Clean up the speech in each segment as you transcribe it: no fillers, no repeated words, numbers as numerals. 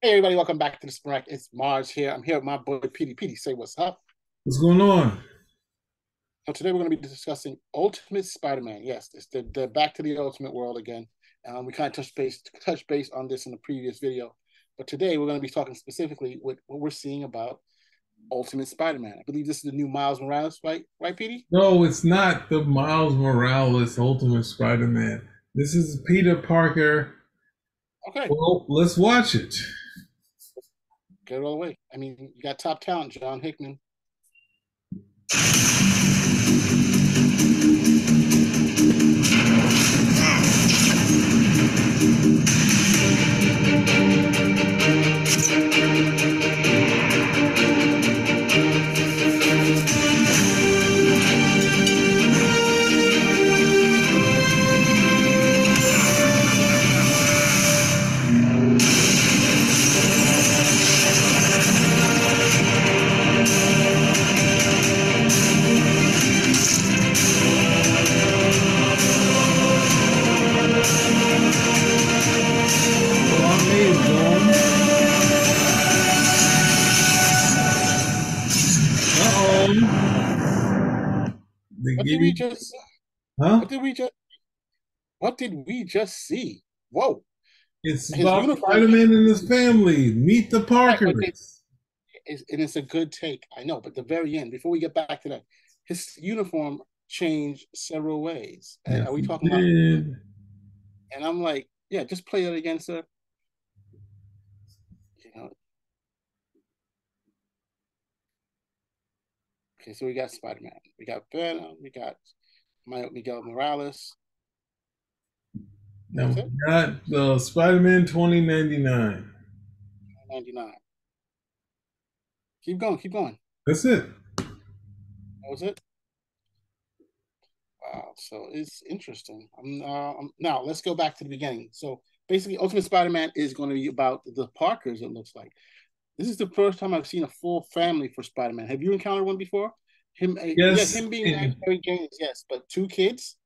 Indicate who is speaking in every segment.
Speaker 1: Hey everybody, welcome back to the Sprack. It's Mars here. I'm here with my boy Petey. Petey, say what's up.
Speaker 2: What's going on?
Speaker 1: So today we're going to be discussing Ultimate Spider-Man. Yes, it's the back to the Ultimate world again. We kind of touched base on this in the previous video, but today we're going to be talking specifically with what we're seeing about Ultimate Spider-Man. I believe this is the new Miles Morales, right? Right, Petey?
Speaker 2: No, it's not the Miles Morales Ultimate Spider-Man. This is Peter Parker.
Speaker 1: Okay,
Speaker 2: Well, let's watch it.
Speaker 1: get it all the way. I mean, you got top talent, John Hickman.
Speaker 2: Well, I may have gone. Uh-oh. They
Speaker 1: What
Speaker 2: give
Speaker 1: did we
Speaker 2: you,
Speaker 1: just?
Speaker 2: huh?
Speaker 1: What did we just? What did we just see? Whoa!
Speaker 2: It's
Speaker 1: His
Speaker 2: about
Speaker 1: uniform.
Speaker 2: Spider-Man and his family. Meet the
Speaker 1: Right, but
Speaker 2: Parkers.
Speaker 1: it's a good take. I know, but the very end, before we get back to that, his uniform changed several ways. And are
Speaker 2: Yes,
Speaker 1: we
Speaker 2: it
Speaker 1: talking about?
Speaker 2: did.
Speaker 1: And I'm like, yeah, just play it again, sir. You know, okay. So we got Spider Man, we got Venom, we got Miguel Morales. That
Speaker 2: Now
Speaker 1: was
Speaker 2: we
Speaker 1: it.
Speaker 2: got the Spider-Man 2099.
Speaker 1: 99. Keep going, keep going.
Speaker 2: That's it.
Speaker 1: That was it. Wow. So it's interesting. Now let's go back to the beginning. So basically, Ultimate Spider Man is going to be about the Parkers. It looks like. This is the first time I've seen a full family for Spider-Man. Have you encountered one before? Yes,
Speaker 2: Yes,
Speaker 1: him being married to
Speaker 2: and
Speaker 1: Mary Jane, yes, but two kids?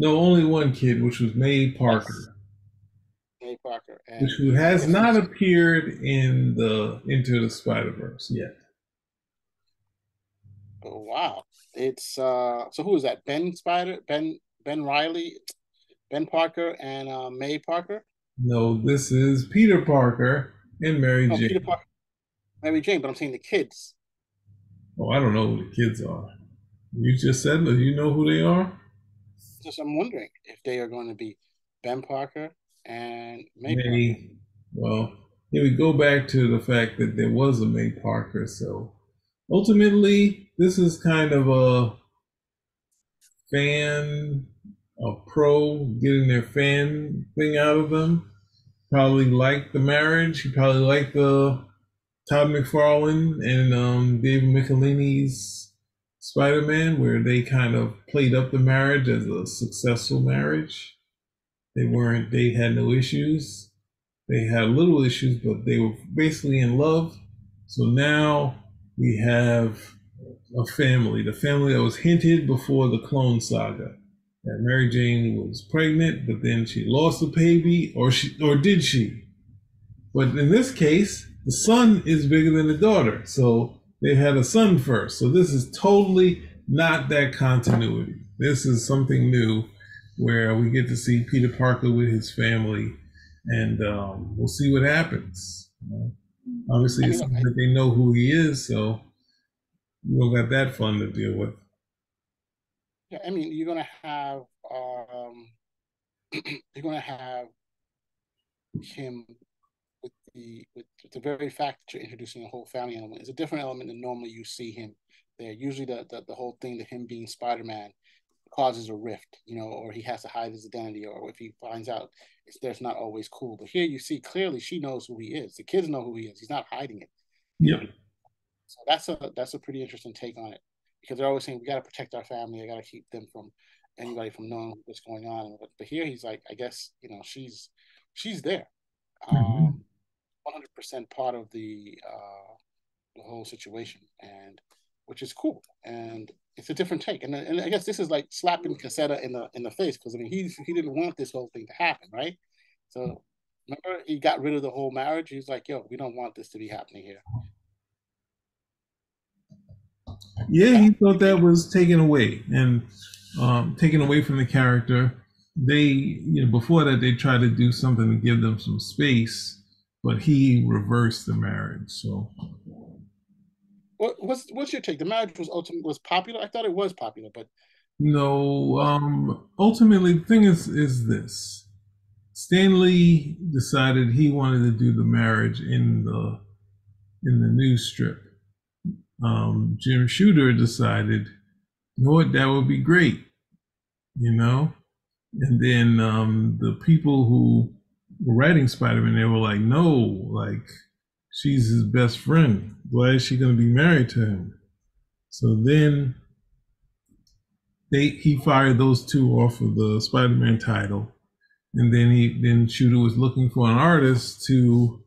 Speaker 2: no, only one kid, which was May
Speaker 1: Yes.
Speaker 2: Parker,
Speaker 1: May Parker.
Speaker 2: which
Speaker 1: And
Speaker 2: who
Speaker 1: I
Speaker 2: has
Speaker 1: guess
Speaker 2: not
Speaker 1: he's,
Speaker 2: appeared in the Into the Spider Verse yet.
Speaker 1: oh, wow. It's so who is that? Ben Riley, Ben Parker and May Parker?
Speaker 2: No, this is Peter Parker and Mary
Speaker 1: No, Peter
Speaker 2: Jane.
Speaker 1: Parker, Mary Jane, but I'm saying the kids.
Speaker 2: Oh, I don't know who the kids are. You just said that you know who they are.
Speaker 1: Just I'm wondering if they are going to be Ben Parker and May Parker.
Speaker 2: May. Well, here we go back to the fact that there was a May Parker. So ultimately, this is kind of a fan, a pro getting their fan thing out of them. Probably liked the marriage. He probably liked the Todd McFarlane and David Michelini's Spider-Man, where they kind of played up the marriage as a successful marriage. They weren't. They had no issues. They had little issues, but they were basically in love. So now we have a family, the family that was hinted before the Clone Saga. That Mary Jane was pregnant, but then she lost the baby, or did she? But in this case, the son is bigger than the daughter. So they had a son first. So this is totally not that continuity. This is something new where we get to see Peter Parker with his family, and we'll see what happens. Obviously,
Speaker 1: I
Speaker 2: it's
Speaker 1: mean, look,
Speaker 2: something that they know who he is, so we don't got that fun to deal with.
Speaker 1: yeah, I mean, um, you're gonna have him with the very fact that you're introducing a whole family element is a different element than normally you see him there. Usually, the whole thing that him being Spider Man causes a rift, or he has to hide his identity, or if he finds out, there's not always cool. But here you see clearly she knows who he is. The kids know who he is. He's not hiding it, you know.
Speaker 2: Yep.
Speaker 1: So that's a pretty interesting take on it because they're always saying we got to protect our family. I got to keep them from anybody from knowing what's going on. But here he's like, I guess she's there.
Speaker 2: Mm-hmm.
Speaker 1: 100% part of the whole situation, and which is cool. And it's a different take. And I guess this is like slapping Casetta in the face because I mean he didn't want this whole thing to happen, right? So Remember, he got rid of the whole marriage. He's like, "Yo, we don't want this to be happening here."
Speaker 2: Yeah, he
Speaker 1: That
Speaker 2: thought that was taken away and taken away from the character. They, before that, they tried to do something to give them some space, but he reversed the marriage. So,
Speaker 1: what's your take? The marriage was popular. I thought it was popular, but
Speaker 2: no, ultimately, the thing is this: Stanley decided he wanted to do the marriage in the news strip. Jim Shooter decided, you know what, that would be great, you know. And then the people who were writing Spider-Man, they were like, no, like she's his best friend. Why is she going to be married to him? So then he fired those two off of the Spider-Man title, and then Shooter was looking for an artist to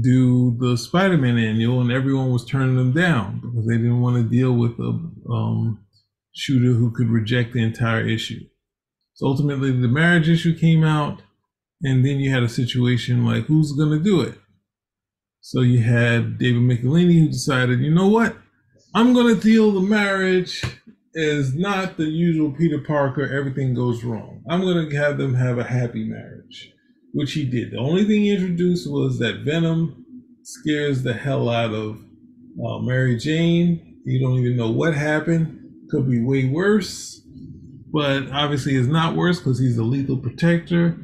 Speaker 2: do the Spider-Man annual, and everyone was turning them down because they didn't want to deal with a Shooter who could reject the entire issue. So ultimately, the marriage issue came out, and then you had a situation like, who's going to do it? So you had David Michelini, who decided, you know what? I'm going to deal the marriage as not the usual Peter Parker, everything goes wrong. I'm going to have them have a happy marriage, which he did. The only thing he introduced was that Venom scares the hell out of Mary Jane. You don't even know what happened. Could be way worse, but obviously it's not worse because he's a lethal protector.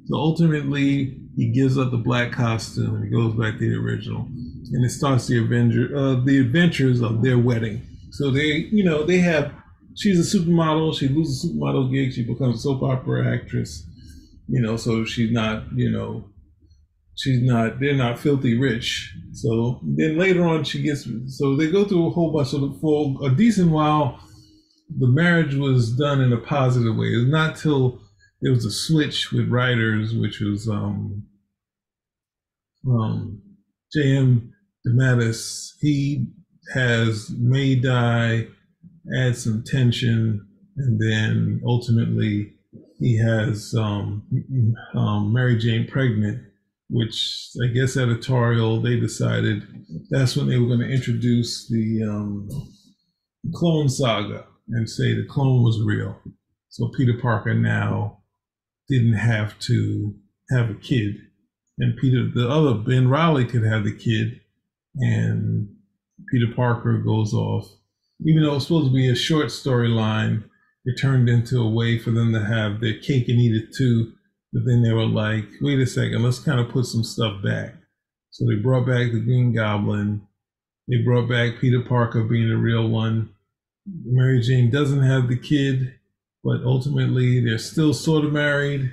Speaker 2: So ultimately, he gives up the black costume and he goes back to the original, and it starts the adventures of their wedding. So they have. She's a supermodel. She loses a supermodel gig. She becomes a soap opera actress. So she's not. She's not. They're not filthy rich. So then later on, she gets. So they go through a whole bunch of for a decent while. The marriage was done in a positive way. It's not till there was a switch with writers, which was J.M. DeMatteis. He has May die, add some tension, and then ultimately he has Mary Jane pregnant, which I guess editorial they decided that's when they were going to introduce the clone saga and say the clone was real. So Peter Parker now didn't have to have a kid. And the other Ben Riley could have the kid, and Peter Parker goes off. Even though it was supposed to be a short storyline, it turned into a way for them to have their cake and eat it too. But then they were like, wait a second, let's kind of put some stuff back. So they brought back the Green Goblin. They brought back Peter Parker being the real one. Mary Jane doesn't have the kid, but ultimately they're still sort of married.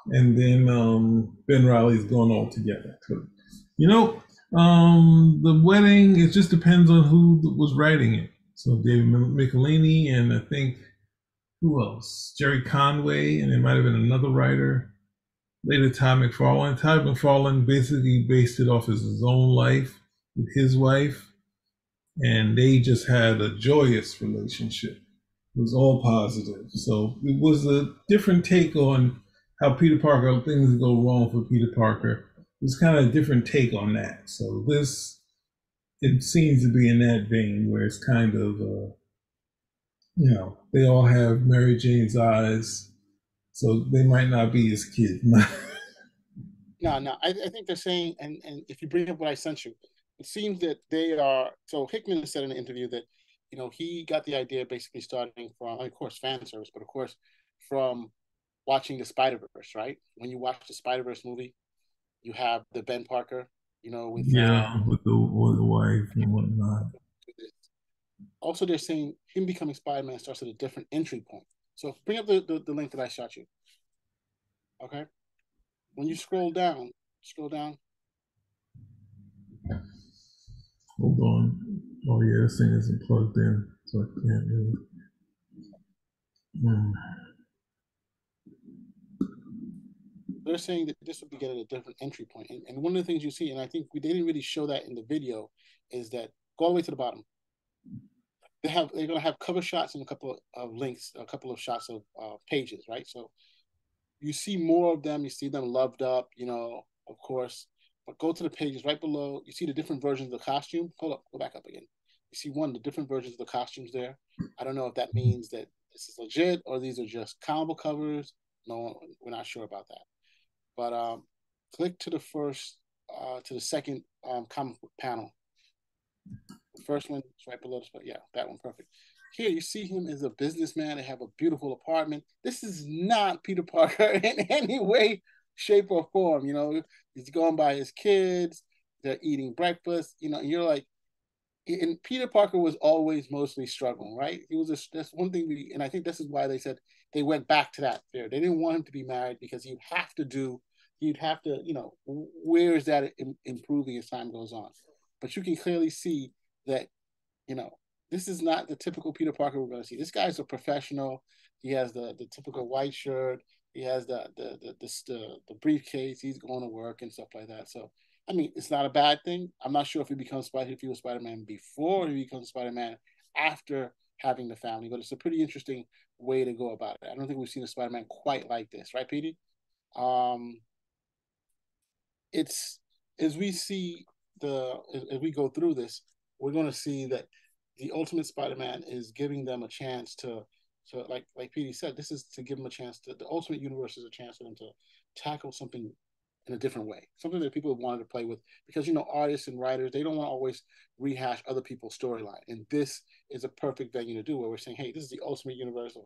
Speaker 2: And then Ben Riley's going all together. You know, the wedding, it just depends on who was writing it. So David Michelini and I think who else? Jerry Conway, and there might have been another writer. Later, Todd McFarlane. Todd McFarlane basically based it off his own life with his wife, and they just had a joyous relationship. It was all positive. So it was a different take on how Peter Parker, things go wrong for Peter Parker. It was kind of a different take on that. So this, it seems to be in that vein where it's kind of, they all have Mary Jane's eyes, so they might not be his kid.
Speaker 1: no, no. I think they're saying, and if you bring up what I sent you, it seems that they are. So Hickman said in an interview that, he got the idea basically starting from, of course, fan service, but of course, from watching the Spider Verse. Right? When you watch the Spider Verse movie, you have the Ben Parker, with
Speaker 2: Yeah, with the wife and whatnot.
Speaker 1: also they're saying him becoming Spider-Man starts at a different entry point. So bring up the link that I shot you. Okay. When you scroll down.
Speaker 2: Hold on. Oh yeah, this thing isn't plugged in, so I can't really. Hmm.
Speaker 1: They're saying that this would be at a different entry point. And one of the things you see, and I think they didn't really show that in the video, is that go all the way to the bottom. They're gonna have cover shots and a couple of links, a couple of shots of pages, right? So you see more of them. You see them loved up, of course. But go to the pages right below. You see the different versions of the costume. Hold up, go back up again. You see one, the different versions of the costumes there. I don't know if that means that this is legit or these are just comic book covers. No, we're not sure about that. But click to the first, to the second comic book panel. The first one is right below the, yeah, that one, perfect. Here you see him as a businessman. They have a beautiful apartment. This is not Peter Parker in any way, shape, or form. You know, he's going by his kids. They're eating breakfast. You know, and you're like, and Peter Parker was always mostly struggling, right? He was a, that's one thing we, and I think this is why they said they went back to that there. They didn't want him to be married because you'd have to, you know, where is that improving as time goes on? But you can clearly see that, you know, this is not the typical Peter Parker we're going to see. This guy's a professional. He has the typical white shirt. He has the briefcase. He's going to work and stuff like that. So I mean, it's not a bad thing. I'm not sure if he was Spider Man before he becomes Spider Man after having the family, but it's a pretty interesting way to go about it. I don't think we've seen a Spider Man quite like this, right, Petey? Um, it's as we see as we go through this, we're going to see that the Ultimate Spider-Man is giving them a chance to like Petey said, this is to give them a chance to the Ultimate Universe is a chance for them to tackle something in a different way, something that people have wanted to play with because you know artists and writers they don't want to always rehash other people's storyline, and this is a perfect venue to do where we're saying, hey, this is the Ultimate Universe of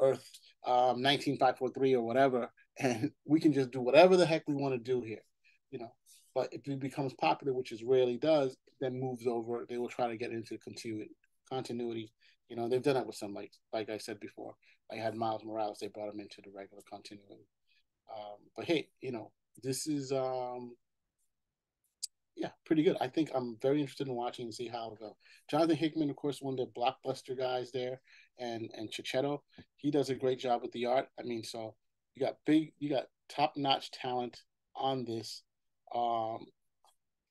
Speaker 1: Earth 19543 or whatever, and we can just do whatever the heck we want to do here, you know. But if it becomes popular, which it rarely does, then moves over, they will try to get into continuity. You know, they've done that with some like I said before. I had Miles Morales, they brought him into the regular continuity. But hey, you know, this is yeah, pretty good. I think I'm very interested in watching and see how it'll go. Jonathan Hickman, of course, one of the blockbuster guys there, and Chichetto, he does a great job with the art. I mean, so you got top notch talent on this, um,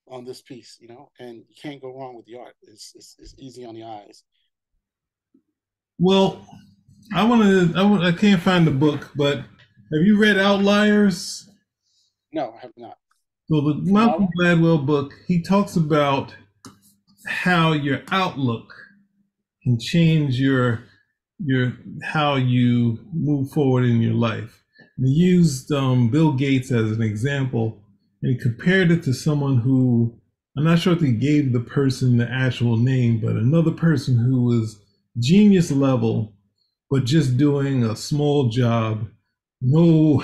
Speaker 1: on this piece, you know, and you can't go wrong with the art. It's easy on the eyes.
Speaker 2: Well, I can't find the book, but have you read Outliers?
Speaker 1: No, I have not.
Speaker 2: So the
Speaker 1: From
Speaker 2: Malcolm
Speaker 1: Marvel?
Speaker 2: Gladwell book, he talks about how your outlook can change your how you move forward in your life. And he used Bill Gates as an example, and he compared it to someone who I'm not sure if he gave the person the actual name, but another person who was genius level, but just doing a small job. No,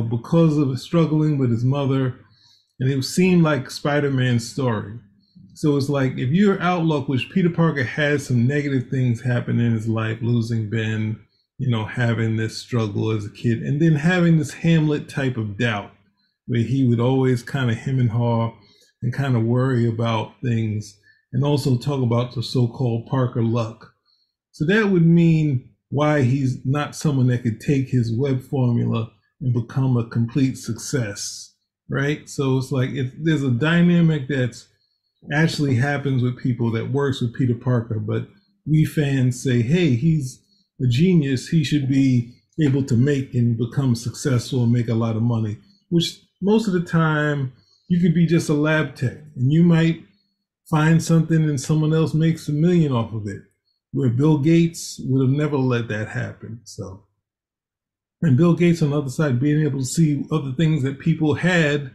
Speaker 2: because of struggling with his mother, and it seemed like Spider-Man's story. So it's like if your outlook, which Peter Parker had some negative things happen in his life, losing Ben, having this struggle as a kid, and then having this Hamlet type of doubt where he would always kind of hem and haw and kind of worry about things, and also talk about the so-called Parker luck. So that would mean why he's not someone that could take his web formula and become a complete success, right? So it's like there's a dynamic that's actually happens with people that works with Peter Parker, but we fans say, hey, he's a genius. He should be able to make and become successful and make a lot of money, which most of the time you could be just a lab tech and you might find something and someone else makes $1 million off of it, where Bill Gates would have never let that happen. So, and Bill Gates on the other side being able to see other things that people had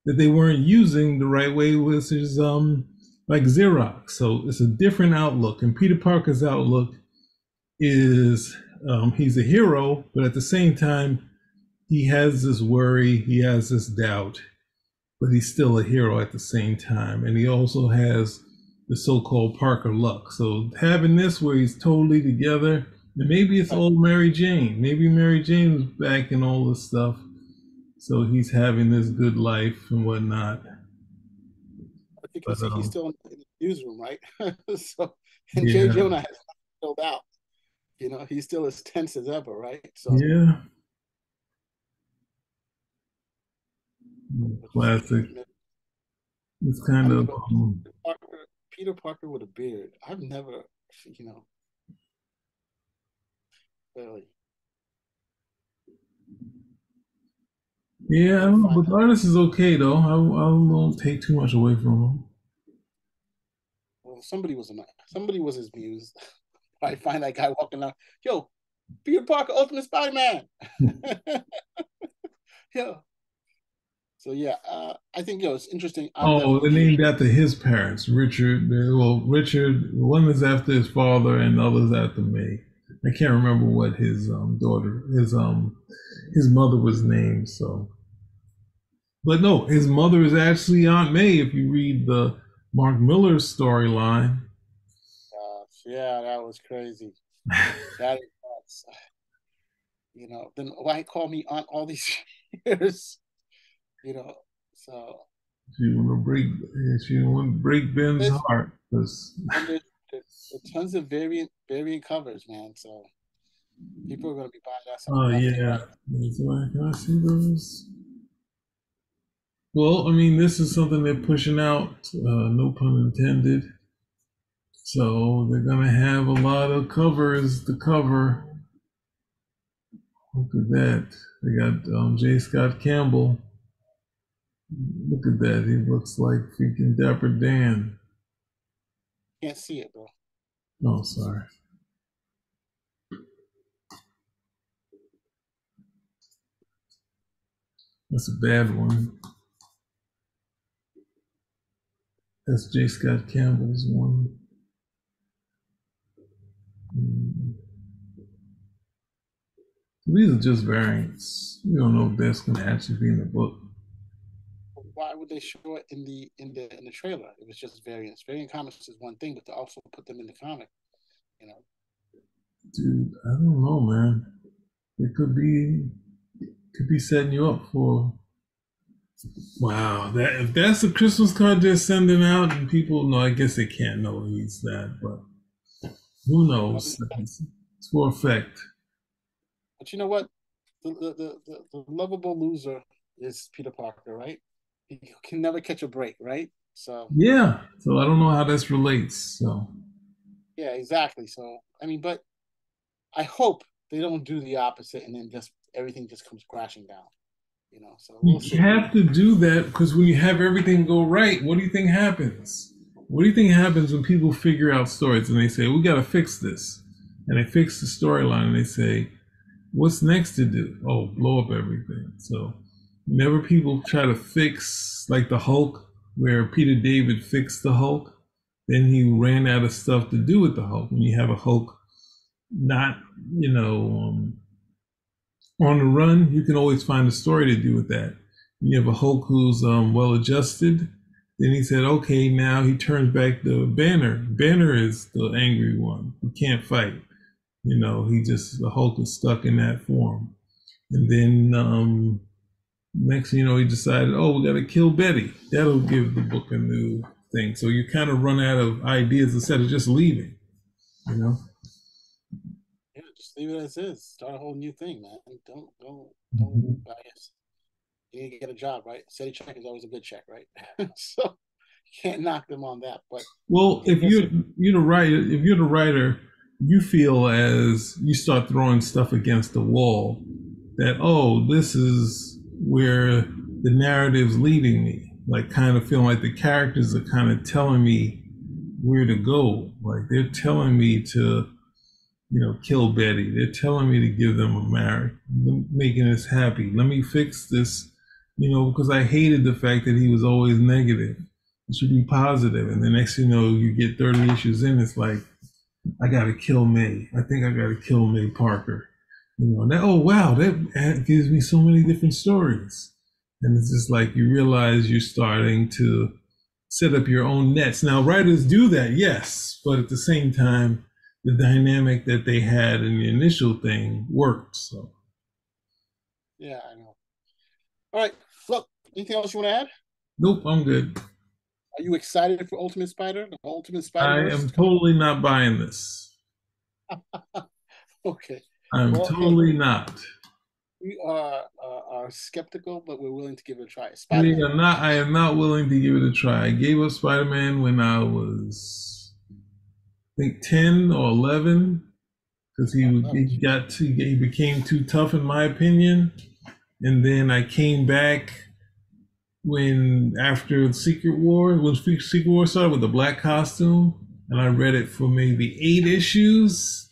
Speaker 2: that they weren't using the right way was his like Xerox. So it's a different outlook. And Peter Parker's outlook is he's a hero, but at the same time, he has this worry, he has this doubt, but he's still a hero at the same time. And he also has the so-called Parker luck. So having this where he's totally together, and maybe it's
Speaker 1: Right.
Speaker 2: old Mary Jane. Maybe Mary Jane was back in all this stuff. So he's having this good life and whatnot.
Speaker 1: I think you
Speaker 2: But
Speaker 1: see he's still in the newsroom, right? So, and Jay
Speaker 2: yeah,
Speaker 1: Jonah has not filled out. You know, he's still as tense as ever, right? So,
Speaker 2: yeah,
Speaker 1: but just
Speaker 2: classic. It's
Speaker 1: I
Speaker 2: kind
Speaker 1: mean,
Speaker 2: of
Speaker 1: but Peter Parker with a beard. I've never, you know, really.
Speaker 2: Yeah, I
Speaker 1: Gotta
Speaker 2: don't know,
Speaker 1: find
Speaker 2: but the
Speaker 1: out.
Speaker 2: artist is okay though. I won't take too much away from him.
Speaker 1: Well, somebody was his muse. I find that guy walking out. Yo, Peter Parker, Ultimate Spider-Man. Yo. So yeah, I think it's interesting. I'm
Speaker 2: Oh,
Speaker 1: definitely
Speaker 2: they're
Speaker 1: curious.
Speaker 2: named after his parents, Richard. Well, Richard, one is after his father, and the other's after May. I can't remember what his daughter, his mother was named. So, but no, his mother is actually Aunt May. If you read the Mark Miller's storyline,
Speaker 1: Yeah, that was crazy. That is nuts. Then why call me aunt all these years? You know, so
Speaker 2: she want to break, she want to break Ben's
Speaker 1: this
Speaker 2: heart. 'Cause-
Speaker 1: and there's tons of variant covers, man. So people are gonna be buying that stuff
Speaker 2: oh
Speaker 1: left and
Speaker 2: yeah,
Speaker 1: right.
Speaker 2: can I see those? Well, I mean, this is something they're pushing out. No pun intended. So they're gonna have a lot of covers to cover. Look at that. They got J. Scott Campbell. Look at that. He looks like freaking Dapper Dan.
Speaker 1: Can't see it, bro.
Speaker 2: Oh, sorry. That's a bad one. That's J. Scott Campbell's one. Mm. These are just variants. You don't know if that's gonna actually be in the book.
Speaker 1: Why would they show it in the trailer? It was just variants. Variant comics is one thing, but to also put them in the comic, you know.
Speaker 2: Dude, I don't know, man. It could be setting you up for. Wow, that if that's the Christmas card they're sending out, and people know, I guess they can't know he's that, but who knows? It's for effect.
Speaker 1: But you know what? The lovable loser is Peter Parker, right? He can never catch a break, right? So
Speaker 2: Yeah. So I don't know how this relates. So
Speaker 1: yeah, exactly. So I mean, but I hope they don't do the opposite and then just everything just comes crashing down. So we'll
Speaker 2: you
Speaker 1: see.
Speaker 2: have to do that because when you have everything go right, what do you think happens? What do you think happens when people figure out stories and they say, we got to fix this? And they fix the storyline and they say, what's next to do? Oh, blow up everything. So whenever people try to fix, like the Hulk, where Peter David fixed the Hulk, then he ran out of stuff to do with the Hulk. When you have a Hulk not, you know, on the run, you can always find a story to do with that. When you have a Hulk who's well adjusted, then he said, okay, now he turns back to Banner. Banner is the angry one who can't fight. The Hulk is stuck in that form. And then next thing you know, he decided, oh, we got to kill Betty. That'll give the book a new thing. So you kind of run out of ideas instead of just leaving, you know?
Speaker 1: Yeah, just leave it as is. Start a whole new thing, man. Don't.
Speaker 2: Mhm.
Speaker 1: I guess you need to get a job, right? Steady check is always a good check, right? So you can't knock them on that. But
Speaker 2: Well,
Speaker 1: I guess
Speaker 2: if you're the writer, you feel as you start throwing stuff against the wall that this is where the narrative's leading me. Like kind of feeling like the characters are kind of telling me where to go. Like they're telling me to kill Betty. They're telling me to give them a marriage, making us happy. Let me fix this, because I hated the fact that he was always negative. It should be positive. And the next thing you know, you get 30 issues in, it's like, I got to kill May. I think I got to kill May Parker. Oh, wow, that gives me so many different stories. And it's just like you realize you're starting to set up your own nets. Now, writers do that, yes, but at the same time, the dynamic that they had in the initial thing worked. So,
Speaker 1: yeah, I know. All right, look. Anything else you want to add?
Speaker 2: nope, I'm good.
Speaker 1: Are you excited for Ultimate Spider? The Ultimate Spider
Speaker 2: I
Speaker 1: Verse
Speaker 2: am
Speaker 1: is coming.
Speaker 2: totally not buying this.
Speaker 1: Okay.
Speaker 2: I'm
Speaker 1: Well, hey,
Speaker 2: totally not.
Speaker 1: we are skeptical, but we're willing to give it a try.
Speaker 2: I
Speaker 1: Spider
Speaker 2: mean,
Speaker 1: Man.
Speaker 2: I am not willing to give it a try. I gave up Spider-Man when I was, I think, 10 or 11 because
Speaker 1: I love it.
Speaker 2: he became too tough in my opinion. and then I came back when after Secret War, when Secret War started with the black costume, and I read it for maybe 8 issues,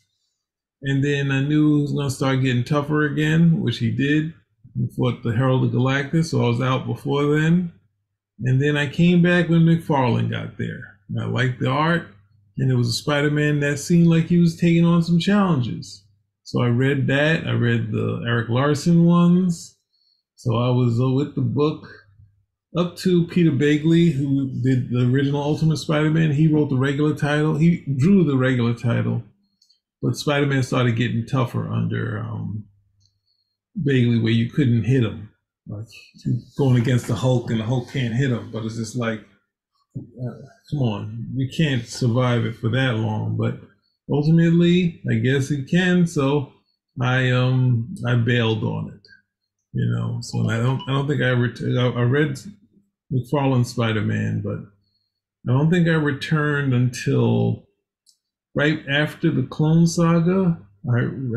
Speaker 2: and then I knew he was going to start getting tougher again, which he did. He fought the Herald of Galactus, so I was out before then. And then I came back when McFarlane got there. I liked the art, and it was a Spider-Man that seemed like he was taking on some challenges. So I read that. I read the Eric Larson ones. So I was with the book up to Peter Bagley, who did the original Ultimate Spider-Man. He wrote the regular title. He drew the regular title, but Spider-Man started getting tougher under Bagley, where you couldn't hit him. Like going against the Hulk, and the Hulk can't hit him. But it's just like, come on, you can't survive it for that long. But ultimately, I guess it can. So I bailed on it. So I don't think I read McFarlane Spider-Man, but I don't think I returned until right after the Clone Saga.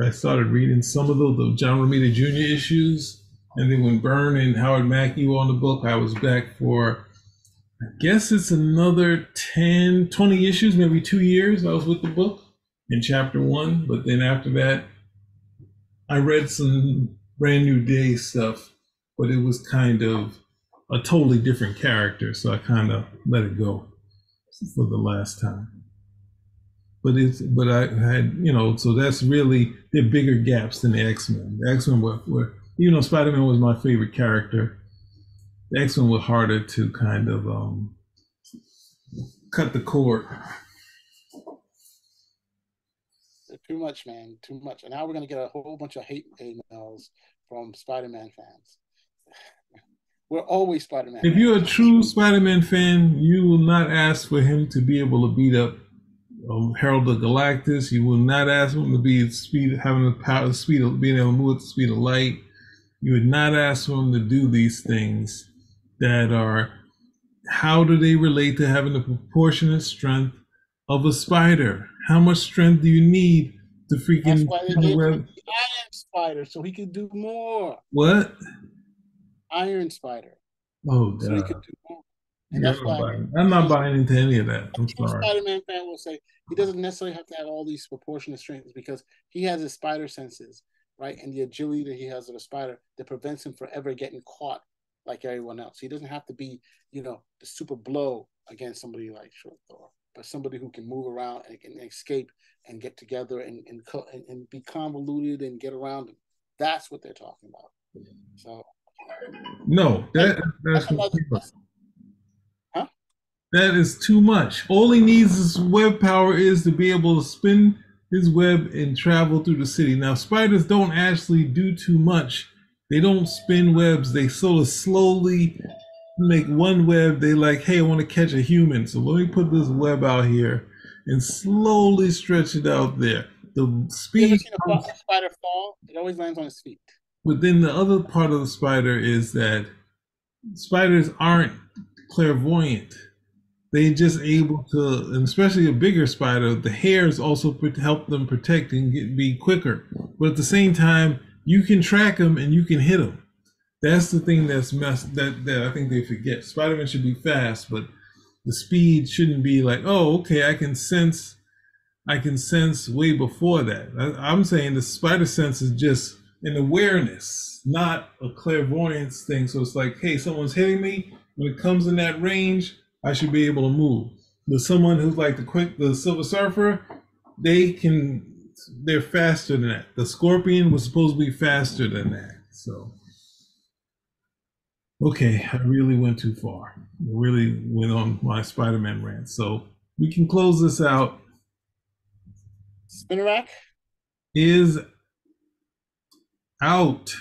Speaker 2: I started reading some of the John Romita Jr. issues, and then when Byrne and Howard Mackey were on the book, I was back for, I guess it's another 10, 20 issues, maybe 2 years I was with the book in chapter one. But then after that, I read some Brand New Day stuff, but it was kind of a totally different character, so I kind of let it go for the last time. But I had, so that's really, they're bigger gaps than the X-Men. The X-Men were even though Spider-Man was my favorite character, the X-Men were harder to kind of cut the cord.
Speaker 1: Too much, man. Too much. And now we're gonna get a whole bunch of hate emails from Spider-Man fans. We're always Spider-Man
Speaker 2: If you're a
Speaker 1: fans.
Speaker 2: true Spider-Man fan, you will not ask for him to be able to beat up Herald of Galactus. You will not ask him to be having the power, speed of being able to move at the speed of light. You would not ask for him to do these things that are. How do they relate to having the proportionate strength of a spider? How much strength do you need to freaking?
Speaker 1: That's why they gave him the Iron Spider, so he could do more.
Speaker 2: What?
Speaker 1: Iron Spider.
Speaker 2: Oh
Speaker 1: So he could
Speaker 2: God.
Speaker 1: do more. And
Speaker 2: Yeah,
Speaker 1: that's why
Speaker 2: I'm not buying into any of that. I'm
Speaker 1: true
Speaker 2: sorry.
Speaker 1: Spider-Man fan will say he doesn't necessarily have to have all these proportionate strengths because he has his spider senses, right? And the agility that he has of a spider that prevents him from ever getting caught like everyone else. He doesn't have to be, the super blow against somebody like Short Thor, but somebody who can move around and can escape and get together and be convoluted and get around him. That's what they're talking about. So
Speaker 2: No,
Speaker 1: anyway,
Speaker 2: that's
Speaker 1: another, huh?
Speaker 2: that is too much. All he needs is web power is to be able to spin his web and travel through the city. Now, spiders don't actually do too much. They don't spin webs. They sort of slowly make one web. They like, hey, I want to catch a human, so let me put this web out here and slowly stretch it out there. The
Speaker 1: You ever
Speaker 2: speed
Speaker 1: seen a spider fall? It always lands on its feet.
Speaker 2: But then the other part of the spider is that spiders aren't clairvoyant. They're just able to, and especially a bigger spider, the hairs also help them protect and be quicker. But at the same time, you can track them and you can hit them. That's the thing that's that I think they forget. Spider-Man should be fast, but the speed shouldn't be like, oh, okay, I can sense way before that. I'm saying the spider sense is just an awareness, not a clairvoyance thing. So it's like, hey, someone's hitting me. When it comes in that range, I should be able to move. But someone who's like the Silver Surfer, they're faster than that. The Scorpion was supposed to be faster than that. So, okay, I really went too far. I really went on my Spider-Man rant. So we can close this out.
Speaker 1: Spinnerack
Speaker 2: Is out.